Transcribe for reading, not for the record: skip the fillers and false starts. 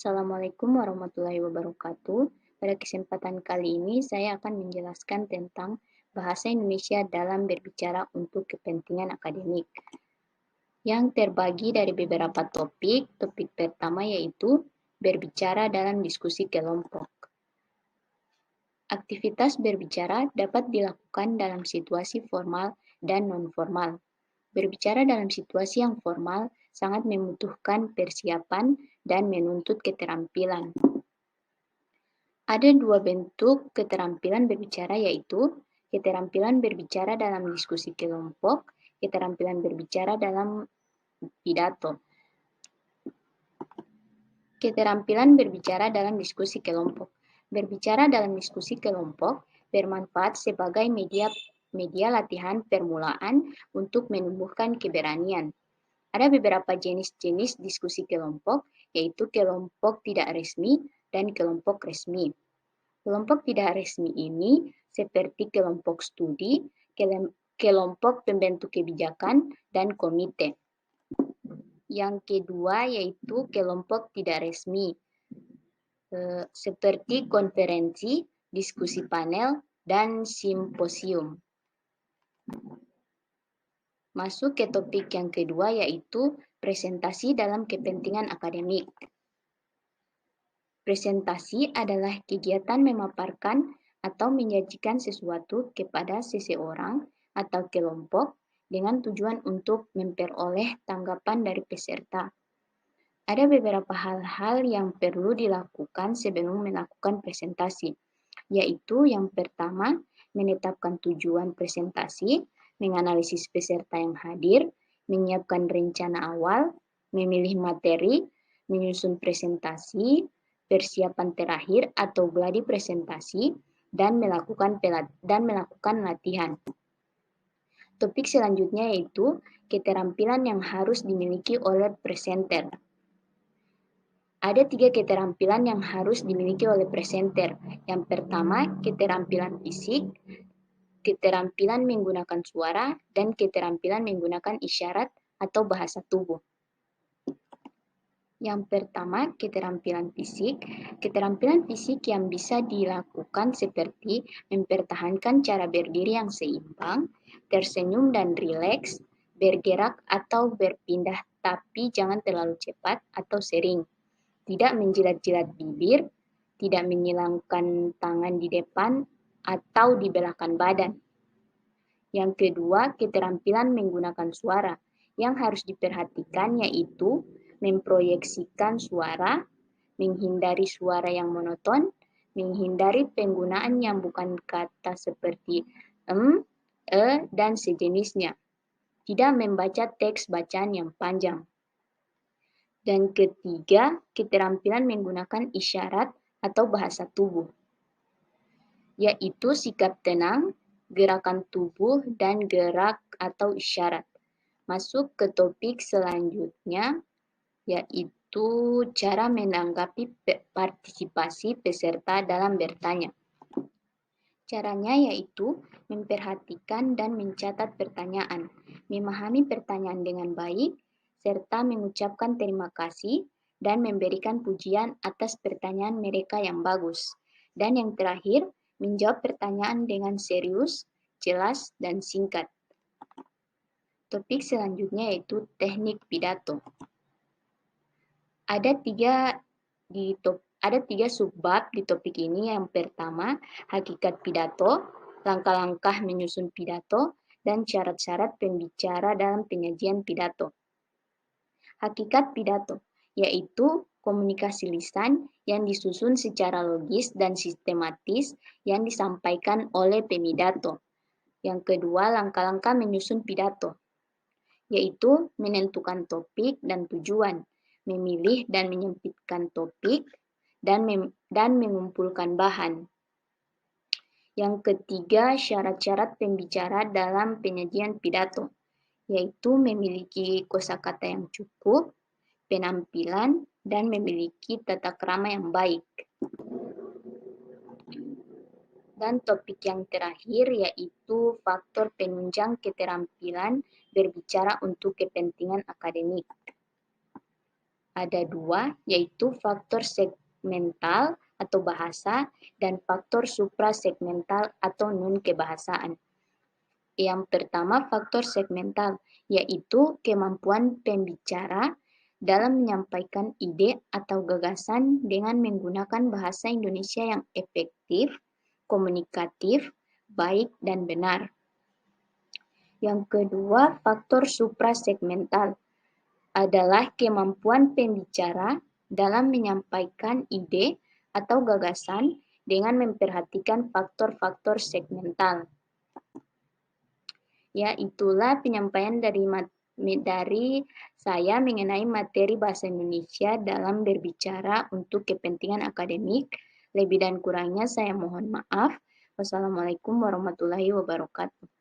Assalamualaikum warahmatullahi wabarakatuh. Pada kesempatan kali ini saya akan menjelaskan tentang bahasa Indonesia dalam berbicara untuk kepentingan akademik, yang terbagi dari beberapa topik. Topik pertama yaitu berbicara dalam diskusi kelompok. Aktivitas berbicara dapat dilakukan dalam situasi formal dan non-formal. Berbicara dalam situasi yang formal sangat membutuhkan persiapan dan menuntut keterampilan. Ada dua bentuk keterampilan berbicara, yaitu keterampilan berbicara dalam diskusi kelompok, keterampilan berbicara dalam pidato. Keterampilan berbicara dalam diskusi kelompok. Berbicara dalam diskusi kelompok bermanfaat sebagai media latihan permulaan untuk menumbuhkan keberanian. Ada beberapa jenis-jenis diskusi kelompok, yaitu kelompok tidak resmi dan kelompok resmi. Kelompok tidak resmi ini seperti kelompok studi, kelompok pembentuk kebijakan, dan komite. Yang kedua yaitu kelompok tidak resmi, seperti konferensi, diskusi panel, dan simposium. Masuk ke topik yang kedua yaitu presentasi dalam kepentingan akademik. Presentasi adalah kegiatan memaparkan atau menyajikan sesuatu kepada seseorang atau kelompok dengan tujuan untuk memperoleh tanggapan dari peserta. Ada beberapa hal-hal yang perlu dilakukan sebelum melakukan presentasi, yaitu yang pertama, menetapkan tujuan presentasi, menganalisis peserta yang hadir, menyiapkan rencana awal, memilih materi, menyusun presentasi, persiapan terakhir atau gladi presentasi, dan melakukan latihan. Topik selanjutnya yaitu keterampilan yang harus dimiliki oleh presenter. Ada 3 keterampilan yang harus dimiliki oleh presenter. Yang pertama, keterampilan fisik, keterampilan menggunakan suara, dan keterampilan menggunakan isyarat atau bahasa tubuh. Yang pertama, keterampilan fisik. Keterampilan fisik yang bisa dilakukan seperti mempertahankan cara berdiri yang seimbang, tersenyum dan rileks, bergerak atau berpindah tapi jangan terlalu cepat atau sering, tidak menjilat-jilat bibir, tidak menyilangkan tangan di depan atau di belakang badan. Yang kedua, keterampilan menggunakan suara. Yang harus diperhatikan yaitu memproyeksikan suara, menghindari suara yang monoton, menghindari penggunaan yang bukan kata seperti dan sejenisnya. Tidak membaca teks bacaan yang panjang. Dan ketiga, keterampilan menggunakan isyarat atau bahasa tubuh, yaitu sikap tenang, gerakan tubuh, dan gerak atau isyarat. Masuk ke topik selanjutnya, yaitu cara menanggapi partisipasi peserta dalam bertanya. Caranya yaitu memperhatikan dan mencatat pertanyaan, memahami pertanyaan dengan baik, serta mengucapkan terima kasih dan memberikan pujian atas pertanyaan mereka yang bagus. Dan yang terakhir, menjawab pertanyaan dengan serius, jelas, dan singkat. Topik selanjutnya yaitu teknik pidato. Ada tiga subbab di topik ini. Yang pertama, hakikat pidato, langkah-langkah menyusun pidato, dan syarat-syarat pembicara dalam penyajian pidato. Hakikat pidato, yaitu komunikasi lisan yang disusun secara logis dan sistematis yang disampaikan oleh pemidato. Yang kedua, langkah-langkah menyusun pidato, yaitu menentukan topik dan tujuan, memilih dan menyempitkan topik, dan mengumpulkan bahan. Yang ketiga, syarat-syarat pembicara dalam penyajian pidato, yaitu memiliki kosakata yang cukup, penampilan, dan memiliki tata krama yang baik. Dan topik yang terakhir yaitu faktor penunjang keterampilan berbicara untuk kepentingan akademik. Ada dua, yaitu faktor segmental atau bahasa dan faktor suprasegmental atau non-kebahasaan. Yang pertama, faktor segmental, yaitu kemampuan pembicara dalam menyampaikan ide atau gagasan dengan menggunakan bahasa Indonesia yang efektif, komunikatif, baik, dan benar. Yang kedua, faktor suprasegmental adalah kemampuan pembicara dalam menyampaikan ide atau gagasan dengan memperhatikan faktor-faktor segmental. Ya, itulah penyampaian dari saya mengenai materi bahasa Indonesia dalam berbicara untuk kepentingan akademik. Lebih dan kurangnya saya mohon maaf. Wassalamualaikum warahmatullahi wabarakatuh.